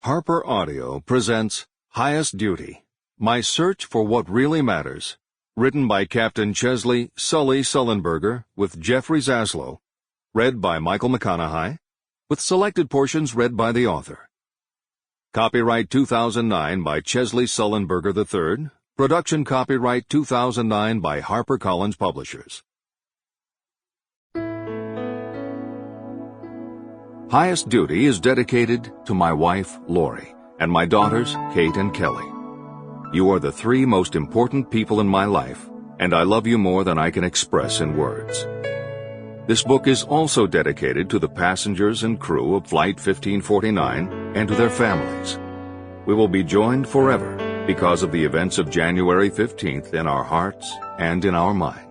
Harper Audio presents Highest Duty, My Search for What Really Matters, written by Captain Chesley, Sully Sullenberger, with Jeffrey Zaslow, read by Michael Mcconnohie, with selected portions read by the author. Copyright 2009 by Chesley Sullenberger III, production copyright 2009 by HarperCollins Publishers. Highest Duty is dedicated to my wife, Lori, and my daughters, Kate and Kelly. You are the three most important people in my life, and I love you more than I can express in words. This book is also dedicated to the passengers and crew of Flight 1549 and to their families. We will be joined forever because of the events of January 15th in our hearts and in our minds.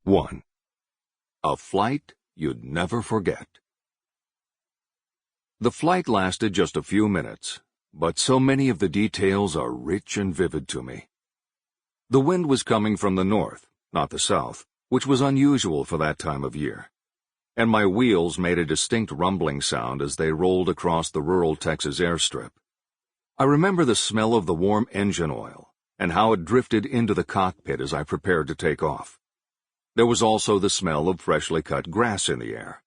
One. A flight you'd never forget. The flight lasted just a few minutes, but so many of the details are rich and vivid to me. The wind was coming from the north, not the south, which was unusual for that time of year, and my wheels made a distinct rumbling sound as they rolled across the rural Texas airstrip. I remember the smell of the warm engine oil and how it drifted into the cockpit as I prepared to take off. There was also the smell of freshly cut grass in the air.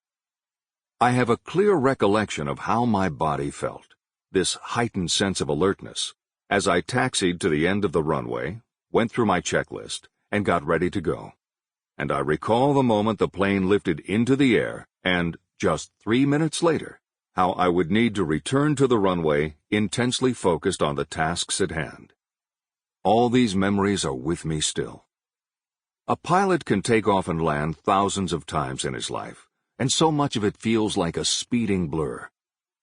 I have a clear recollection of how my body felt, this heightened sense of alertness, as I taxied to the end of the runway, went through my checklist, and got ready to go. And I recall the moment the plane lifted into the air, and, just 3 minutes later, how I would need to return to the runway, intensely focused on the tasks at hand. All these memories are with me still. A pilot can take off and land thousands of times in his life, and so much of it feels like a speeding blur.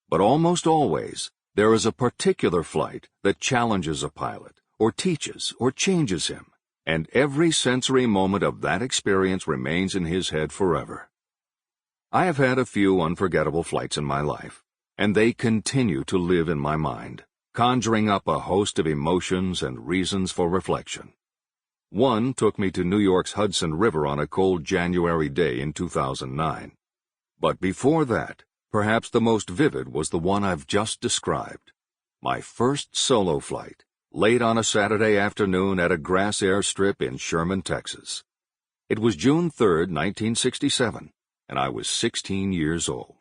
But almost always, there is a particular flight that challenges a pilot, or teaches, or changes him, and every sensory moment of that experience remains in his head forever. I have had a few unforgettable flights in my life, and they continue to live in my mind, conjuring up a host of emotions and reasons for reflection. One took me to New York's Hudson River on a cold January day in 2009. But before that, perhaps the most vivid was the one I've just described. My first solo flight, late on a Saturday afternoon at a grass airstrip in Sherman, Texas. It was June 3, 1967, and I was 16 years old.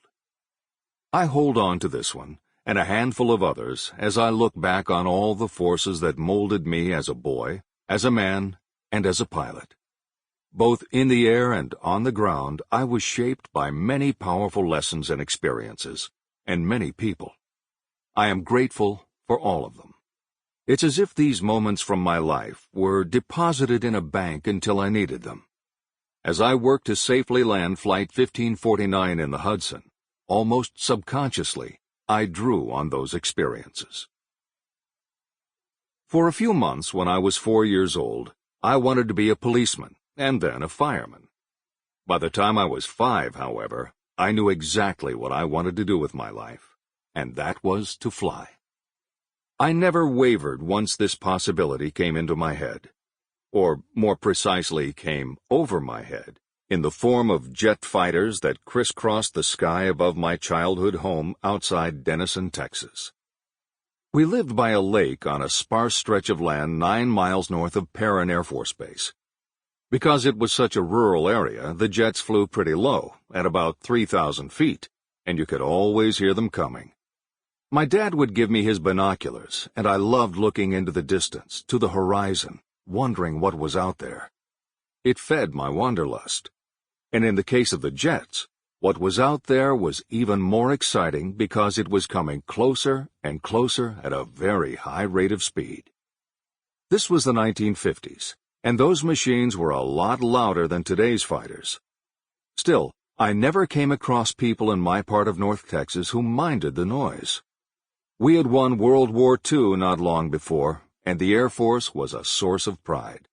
I hold on to this one, and a handful of others, as I look back on all the forces that molded me as a boy, as a man, and as a pilot. Both in the air and on the ground, I was shaped by many powerful lessons and experiences, and many people. I am grateful for all of them. It's as if these moments from my life were deposited in a bank until I needed them. As I worked to safely land Flight 1549 in the Hudson, almost subconsciously, I drew on those experiences. For a few months when I was 4 years old, I wanted to be a policeman and then a fireman. By the time I was 5, however, I knew exactly what I wanted to do with my life, and that was to fly. I never wavered once this possibility came into my head, or more precisely came over my head, in the form of jet fighters that crisscrossed the sky above my childhood home outside Denison, Texas. We lived by a lake on a sparse stretch of land 9 miles north of Perrin Air Force Base. Because it was such a rural area, the jets flew pretty low, at about 3,000 feet, and you could always hear them coming. My dad would give me his binoculars, and I loved looking into the distance, to the horizon, wondering what was out there. It fed my wanderlust. And in the case of the jets, what was out there was even more exciting because it was coming closer and closer at a very high rate of speed. This was the 1950s, and those machines were a lot louder than today's fighters. Still, I never came across people in my part of North Texas who minded the noise. We had won World War II not long before, and the Air Force was a source of pride.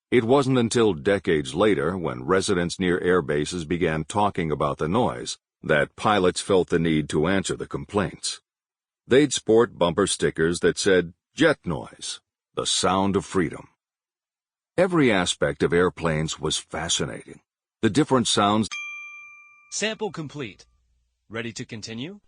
It wasn't until decades later, when residents near air bases began talking about the noise, that pilots felt the need to answer the complaints. They'd sport bumper stickers that said, "Jet noise, the sound of freedom." Every aspect of airplanes was fascinating. The different sounds. Sample complete. Ready to continue?